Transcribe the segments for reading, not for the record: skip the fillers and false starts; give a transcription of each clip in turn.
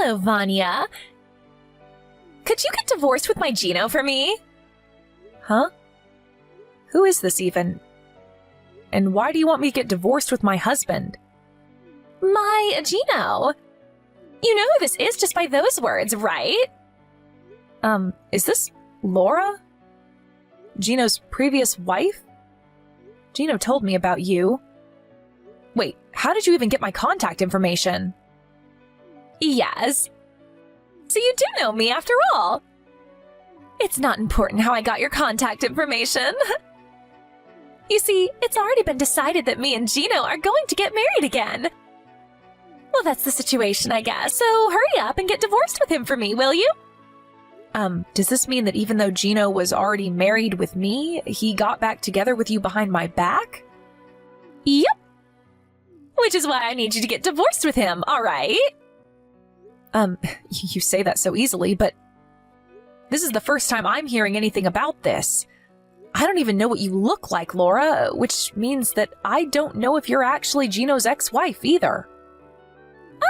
Hello, Vanya. Could you get divorced with my Gino for me? Huh? Who is this even? And why do you want me to get divorced with my husband? My Gino. You know who this is just by those words, right? Is this Laura? Gino's previous wife? Gino told me about you. Wait, how did you even get my contact information? Yes. So you do know me after all. It's not important how I got your contact information. You see, it's already been decided that me and Gino are going to get married again. Well, that's the situation, I guess, so hurry up and get divorced with him for me, will you? Does this mean that even though Gino was already married with me, he got back together with you behind my back? Yep. Which is why I need you to get divorced with him, all right? You say that so easily, but this is the first time I'm hearing anything about this. I don't even know what you look like, Laura, which means that I don't know if you're actually Gino's ex-wife either.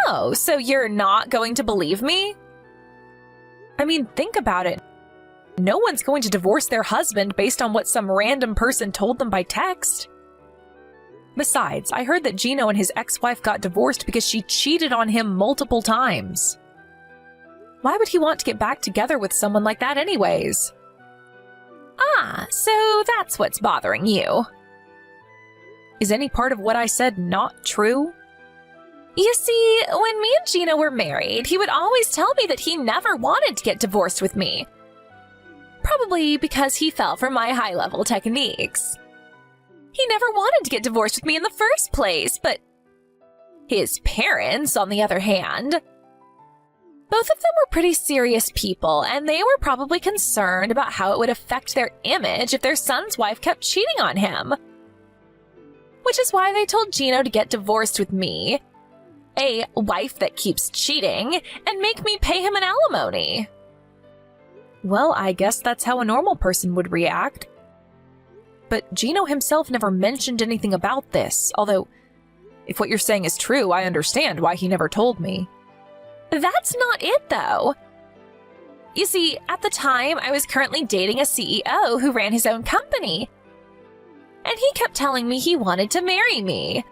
Oh, so you're not going to believe me? I mean, think about it. No one's going to divorce their husband based on what some random person told them by text. Besides, I heard that Gino and his ex-wife got divorced because she cheated on him multiple times. Why would he want to get back together with someone like that anyways? Ah, so that's what's bothering you. Is any part of what I said not true? You see, when me and Gino were married, he would always tell me that he never wanted to get divorced with me. Probably because he fell for my high-level techniques. He never wanted to get divorced with me in the first place, but his parents, on the other hand, both of them were pretty serious people, and they were probably concerned about how it would affect their image if their son's wife kept cheating on him. Which is why they told Gino to get divorced with me, a wife that keeps cheating, and make me pay him an alimony. Well, I guess that's how a normal person would react. But Gino himself never mentioned anything about this, although, if what you're saying is true, I understand why he never told me. That's not it, though. You see, at the time, I was currently dating a CEO who ran his own company. And he kept telling me he wanted to marry me.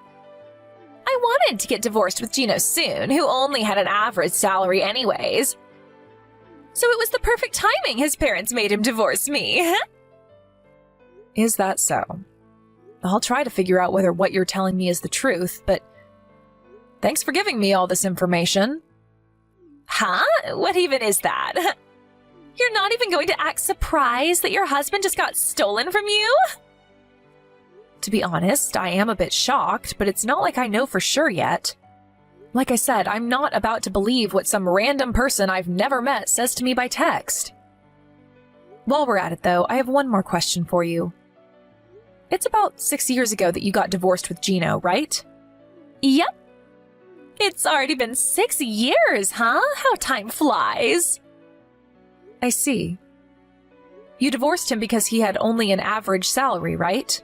I wanted to get divorced with Gino soon, who only had an average salary anyways. So it was the perfect timing his parents made him divorce me. Is that so? I'll try to figure out whether what you're telling me is the truth, but thanks for giving me all this information. Huh? What even is that? You're not even going to act surprised that your husband just got stolen from you? To be honest, I am a bit shocked, but it's not like I know for sure yet. Like I said, I'm not about to believe what some random person I've never met says to me by text. While we're at it, though, I have one more question for you. It's about 6 years ago that you got divorced with Gino, right? Yep. It's already been 6 years, huh? How time flies. I see. You divorced him because he had only an average salary, right?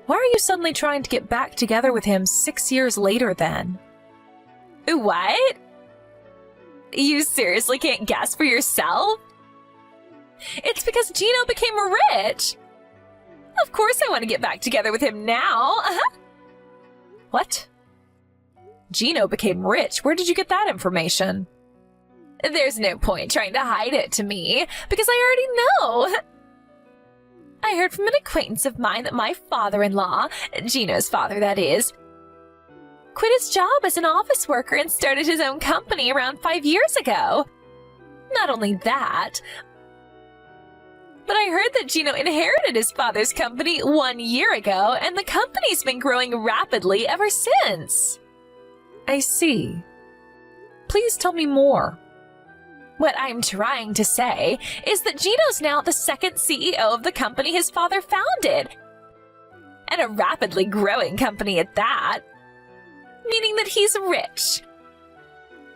Why are you suddenly trying to get back together with him 6 years later then? What? You seriously can't guess for yourself? It's because Gino became rich. Of course I want to get back together with him now. What? Gino became rich? Where did you get that information? There's no point trying to hide it to me, because I already know. I heard from an acquaintance of mine that my father-in-law, Gino's father that is, quit his job as an office worker and started his own company around 5 years ago. Not only that, but I heard that Gino inherited his father's company 1 year ago, and the company's been growing rapidly ever since. I see. Please tell me more. What I'm trying to say is that Gino's now the second CEO of the company his father founded, and a rapidly growing company at that, meaning that he's rich.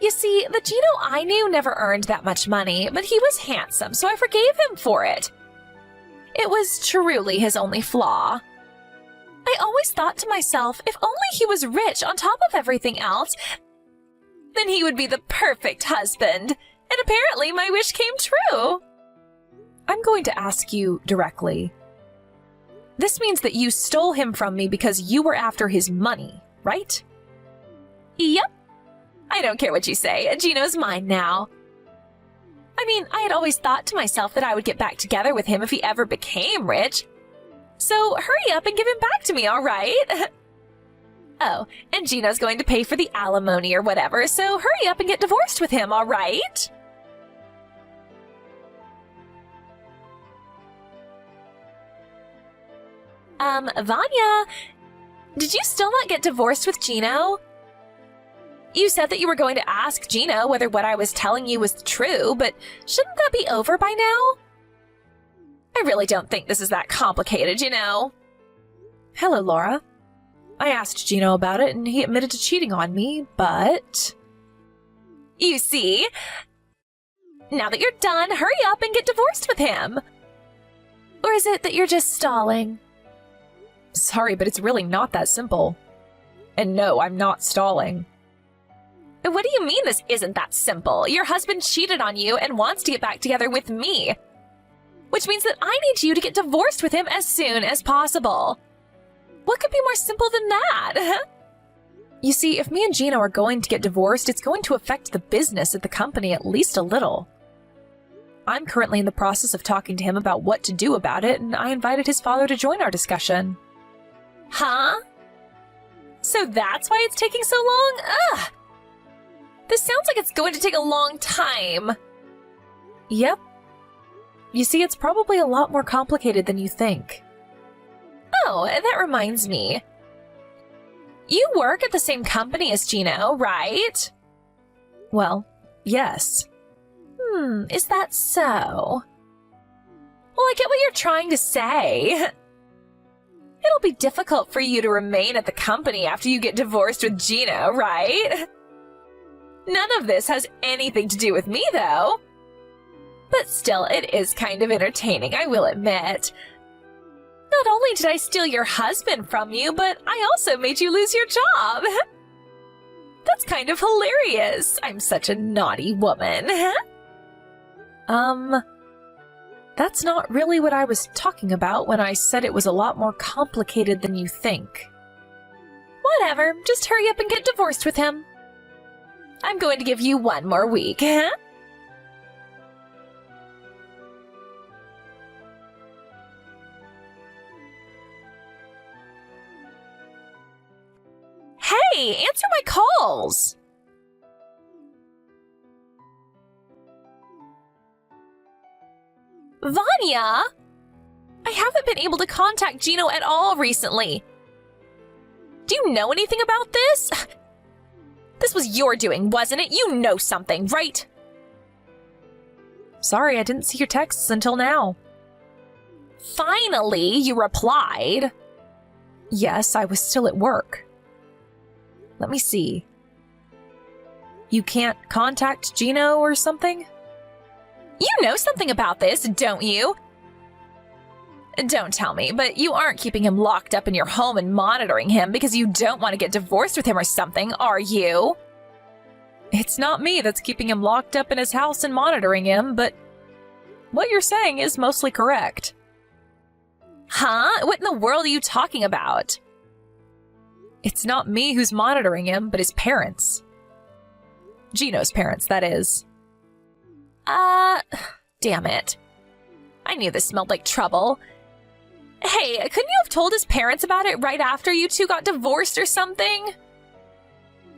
You see, the Gino I knew never earned that much money, but he was handsome, so I forgave him for it. It was truly his only flaw. I always thought to myself, if only he was rich on top of everything else, then and he would be the perfect husband. And apparently my wish came true. I'm going to ask you directly. This means that you stole him from me because you were after his money, right? Yep. I don't care what you say. Gino's mine now. I mean, I had always thought to myself that I would get back together with him if he ever became rich. So hurry up and give him back to me, all right? Oh, and Gino's going to pay for the alimony or whatever, so hurry up and get divorced with him, all right? Vanya, did you still not get divorced with Gino? You said that you were going to ask Gino whether what I was telling you was true, but shouldn't that be over by now? I really don't think this is that complicated, you know. Hello, Laura. I asked Gino about it and he admitted to cheating on me, but... You see? Now that you're done, hurry up and get divorced with him. Or is it that you're just stalling? Sorry, but it's really not that simple. And no, I'm not stalling. What do you mean this isn't that simple? Your husband cheated on you and wants to get back together with me. Which means that I need you to get divorced with him as soon as possible. What could be more simple than that? You see, if me and Gino are going to get divorced, it's going to affect the business at the company at least a little. I'm currently in the process of talking to him about what to do about it, and I invited his father to join our discussion. Huh? So that's why it's taking so long? Ugh! This sounds like it's going to take a long time. Yep. You see, it's probably a lot more complicated than you think. Oh, that reminds me. You work at the same company as Gino, right? Well, yes. Is that so? Well, I get what you're trying to say. It'll be difficult for you to remain at the company after you get divorced with Gino, right? None of this has anything to do with me, though. But still, it is kind of entertaining, I will admit. Not only did I steal your husband from you, but I also made you lose your job. That's kind of hilarious. I'm such a naughty woman. That's not really what I was talking about when I said it was a lot more complicated than you think. Whatever, just hurry up and get divorced with him. I'm going to give you one more week, huh? Hey, answer my calls! Vanya! I haven't been able to contact Gino at all recently. Do you know anything about this? This was your doing, wasn't it? You know something, right? Sorry, I didn't see your texts until now. Finally, you replied. Yes, I was still at work. Let me see. You can't contact Gino or something? You know something about this, don't you? Don't tell me, but you aren't keeping him locked up in your home and monitoring him because you don't want to get divorced with him or something, are you? It's not me that's keeping him locked up in his house and monitoring him, but what you're saying is mostly correct. Huh? What in the world are you talking about? It's not me who's monitoring him, but his parents. Gino's parents, that is. Damn it. I knew this smelled like trouble. Hey, couldn't you have told his parents about it right after you two got divorced or something?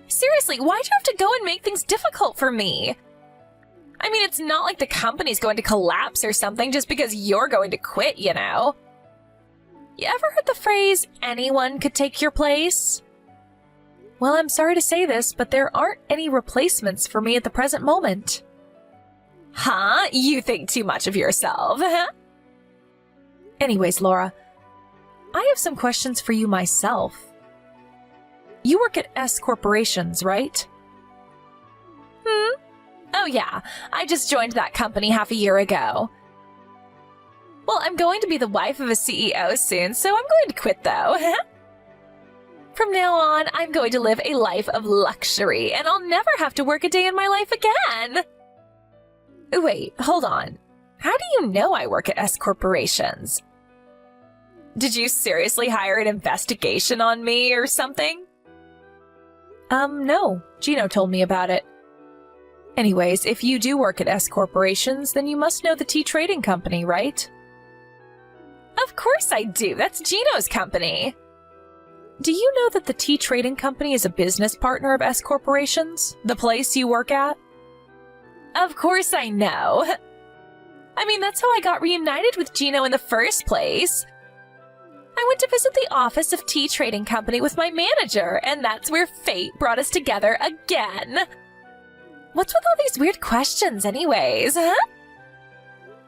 Seriously, why'd you have to go and make things difficult for me? I mean, it's not like the company's going to collapse or something just because you're going to quit, you know? You ever heard the phrase, anyone could take your place? Well, I'm sorry to say this, but there aren't any replacements for me at the present moment. Huh? You think too much of yourself. Anyways, Laura, I have some questions for you myself. You work at S Corporations, right? Oh yeah, I just joined that company half a year ago. Well, I'm going to be the wife of a CEO soon, so I'm going to quit though. From now on, I'm going to live a life of luxury, and I'll never have to work a day in my life again. Wait, hold on. How do you know I work at S Corporations? Did you seriously hire an investigation on me or something? No. Gino told me about it. Anyways, if you do work at S Corporations, then you must know the tea trading company, right? Of course I do. That's Gino's company. Do you know that the tea trading company is a business partner of S Corporations, the place you work at? Of course I know. I mean, that's how I got reunited with Gino in the first place. I went to visit the office of Tea Trading Company with my manager, and that's where fate brought us together again. What's with all these weird questions anyways, huh?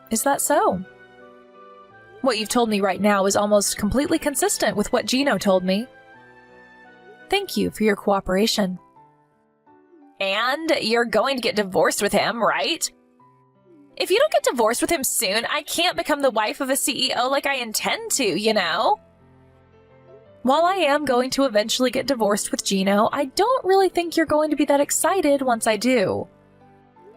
Is that so? What you've told me right now is almost completely consistent with what Gino told me. Thank you for your cooperation. And you're going to get divorced with him, right? If you don't get divorced with him soon, I can't become the wife of a CEO like I intend to, you know? While I am going to eventually get divorced with Gino, I don't really think you're going to be that excited once I do.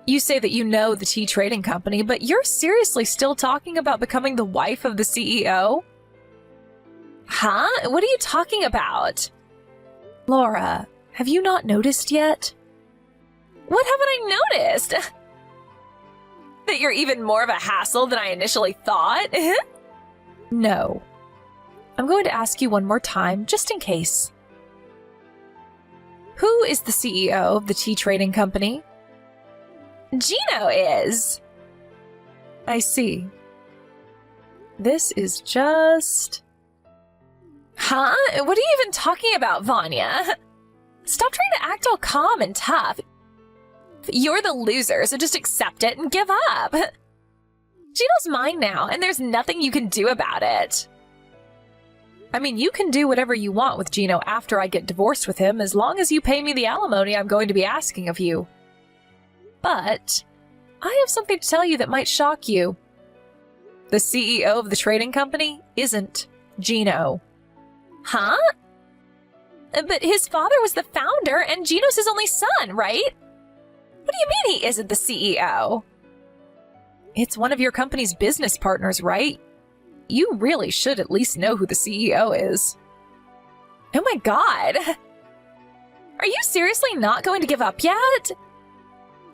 You say that you know the tea trading company, but you're seriously still talking about becoming the wife of the CEO? Huh? What are you talking about? Laura, have you not noticed yet? What haven't I noticed? That you're even more of a hassle than I initially thought? No. I'm going to ask you one more time, just in case. Who is the CEO of the tea trading company? Gino is. I see. This is just... Huh? What are you even talking about, Vanya? Stop trying to act all calm and tough. You're the loser, so just accept it and give up. Gino's mine now, and there's nothing you can do about it. I mean, you can do whatever you want with Gino after I get divorced with him, as long as you pay me the alimony I'm going to be asking of you. But I have something to tell you that might shock you. The CEO of the trading company isn't Gino. Huh? But his father was the founder, and Gino's his only son, right? What do you mean he isn't the CEO? It's one of your company's business partners, right? You really should at least know who the CEO is. Oh my god! Are you seriously not going to give up yet?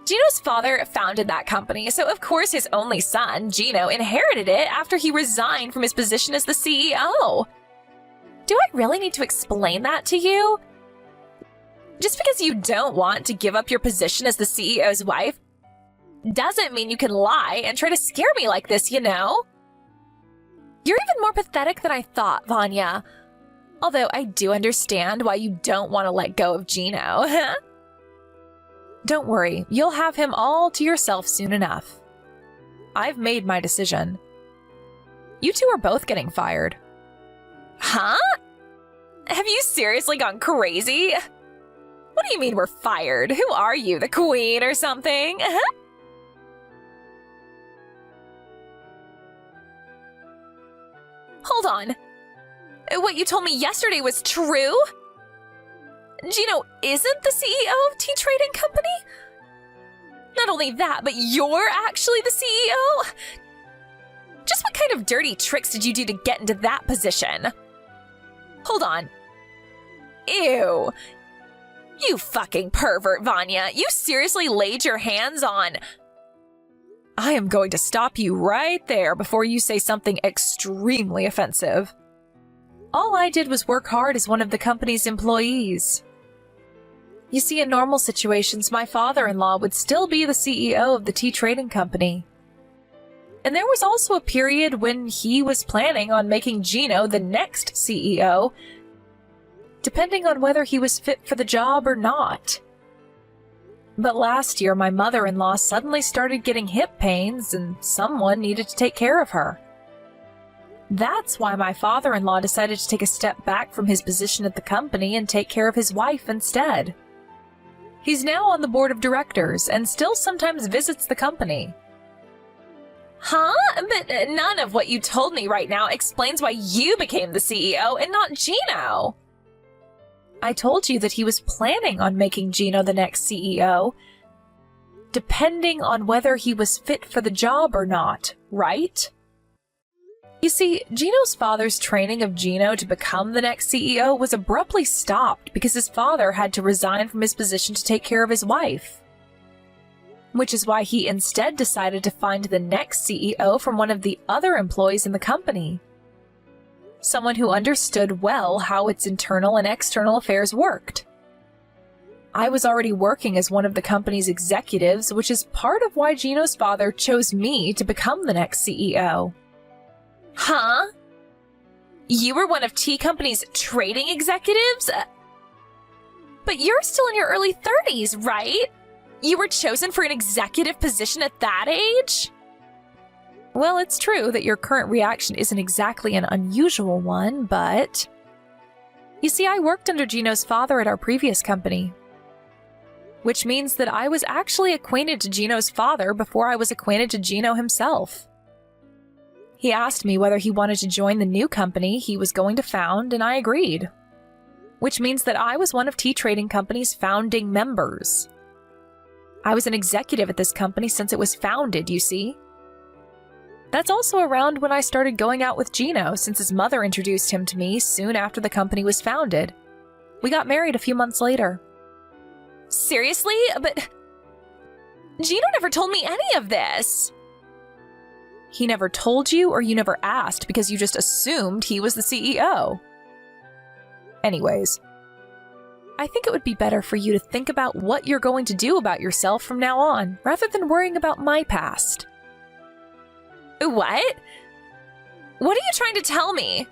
Gino's father founded that company, so of course his only son, Gino, inherited it after he resigned from his position as the CEO. Do I really need to explain that to you? Just because you don't want to give up your position as the CEO's wife doesn't mean you can lie and try to scare me like this, you know? You're even more pathetic than I thought, Vanya. Although I do understand why you don't want to let go of Gino. Don't worry, you'll have him all to yourself soon enough. I've made my decision. You two are both getting fired. Huh? Have you seriously gone crazy? What do you mean we're fired? Who are you, the queen or something? Hold on. What you told me yesterday was true? Gino isn't the CEO of Tea Trading Company? Not only that, but you're actually the CEO? Just what kind of dirty tricks did you do to get into that position? Hold on. Ew. You fucking pervert, Vanya. You seriously laid your hands on... I am going to stop you right there before you say something extremely offensive. All I did was work hard as one of the company's employees. You see, in normal situations, my father-in-law would still be the CEO of the tea trading company. And there was also a period when he was planning on making Gino the next CEO, depending on whether he was fit for the job or not. But last year, my mother-in-law suddenly started getting hip pains, and someone needed to take care of her. That's why my father-in-law decided to take a step back from his position at the company and take care of his wife instead. He's now on the board of directors and still sometimes visits the company. Huh? But none of what you told me right now explains why you became the CEO and not Gino. I told you that he was planning on making Gino the next CEO, depending on whether he was fit for the job or not, right? You see, Gino's father's training of Gino to become the next CEO was abruptly stopped because his father had to resign from his position to take care of his wife. Which is why he instead decided to find the next CEO from one of the other employees in the company. Someone who understood well how its internal and external affairs worked. I was already working as one of the company's executives, which is part of why Gino's father chose me to become the next CEO. Huh? You were one of T Company's trading executives? But you're still in your early 30s, right? You were chosen for an executive position at that age? Well, it's true that your current reaction isn't exactly an unusual one, but... You see, I worked under Gino's father at our previous company. Which means that I was actually acquainted to Gino's father before I was acquainted to Gino himself. He asked me whether he wanted to join the new company he was going to found, and I agreed. Which means that I was one of T Trading Company's founding members. I was an executive at this company since it was founded, you see. That's also around when I started going out with Gino, since his mother introduced him to me soon after the company was founded. We got married a few months later. Seriously? But Gino never told me any of this. He never told you, or you never asked because you just assumed he was the CEO. Anyways, I think it would be better for you to think about what you're going to do about yourself from now on, rather than worrying about my past. What? What are you trying to tell me?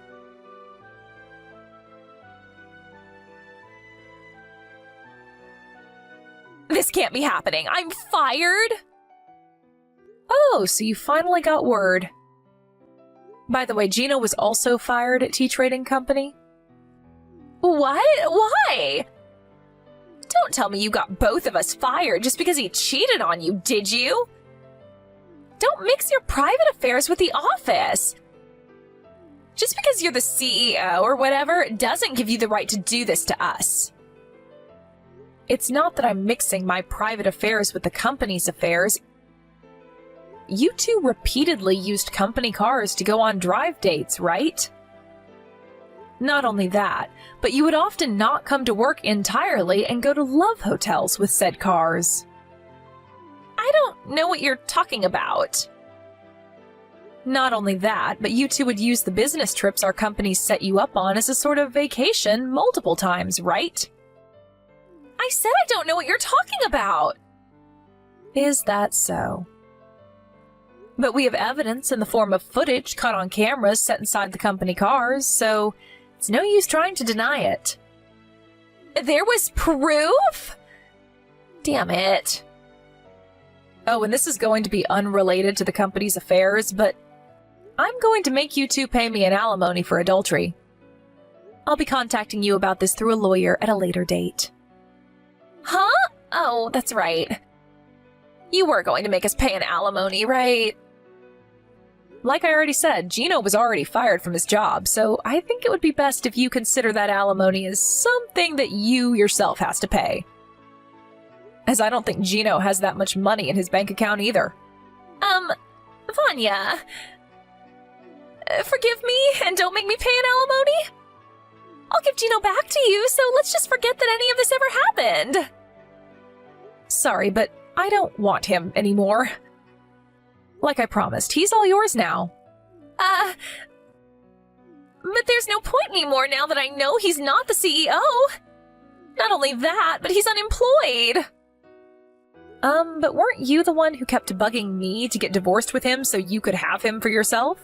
This can't be happening. I'm fired? Oh, so you finally got word. By the way, Gino was also fired at T Trading Company. What? Why? Don't tell me you got both of us fired just because he cheated on you, did you? Don't mix your private affairs with the office. Just because you're the CEO or whatever doesn't give you the right to do this to us. It's not that I'm mixing my private affairs with the company's affairs. You two repeatedly used company cars to go on drive dates, right? Not only that, but you would often not come to work entirely and go to love hotels with said cars. I don't know what you're talking about. Not only that, but you two would use the business trips our companies set you up on as a sort of vacation multiple times, right? I said I don't know what you're talking about. Is that so? But we have evidence in the form of footage caught on cameras set inside the company cars, so it's no use trying to deny it. There was proof? Damn it. Oh, and this is going to be unrelated to the company's affairs, but I'm going to make you two pay me an alimony for adultery. I'll be contacting you about this through a lawyer at a later date. Huh? Oh, that's right. You were going to make us pay an alimony, right? Like I already said, Gino was already fired from his job, so I think it would be best if you consider that alimony as something that you yourself has to pay. As I don't think Gino has that much money in his bank account either. Vanya. Forgive me and don't make me pay an alimony. I'll give Gino back to you, so let's just forget that any of this ever happened. Sorry, but I don't want him anymore. Like I promised, he's all yours now. But there's no point anymore now that I know he's not the CEO. Not only that, but he's unemployed. But weren't you the one who kept bugging me to get divorced with him so you could have him for yourself?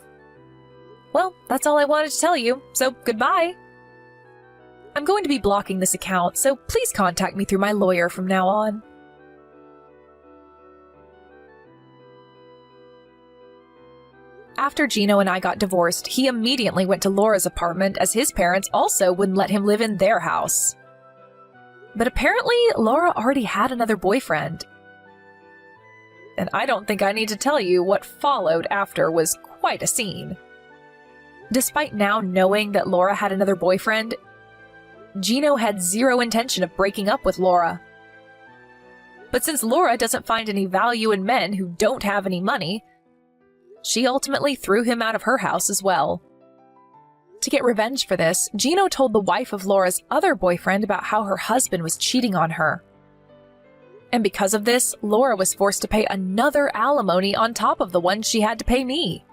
Well, that's all I wanted to tell you, so goodbye. I'm going to be blocking this account, so please contact me through my lawyer from now on. After Gino and I got divorced, he immediately went to Laura's apartment as his parents also wouldn't let him live in their house. But apparently, Laura already had another boyfriend. And I don't think I need to tell you what followed after was quite a scene. Despite now knowing that Laura had another boyfriend, Gino had zero intention of breaking up with Laura. But since Laura doesn't find any value in men who don't have any money, she ultimately threw him out of her house as well. To get revenge for this, Gino told the wife of Laura's other boyfriend about how her husband was cheating on her. And because of this, Laura was forced to pay another alimony on top of the one she had to pay me.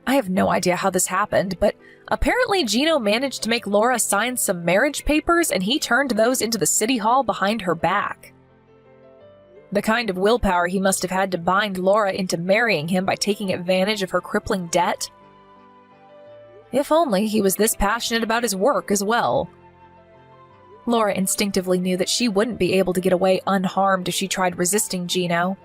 I have no idea how this happened, but apparently Gino managed to make Laura sign some marriage papers, and he turned those into the city hall behind her back. The kind of willpower he must have had to bind Laura into marrying him by taking advantage of her crippling debt. If only he was this passionate about his work as well. Laura instinctively knew that she wouldn't be able to get away unharmed if she tried resisting Gino.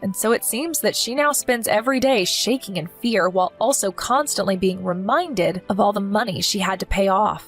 And so it seems that she now spends every day shaking in fear while also constantly being reminded of all the money she had to pay off.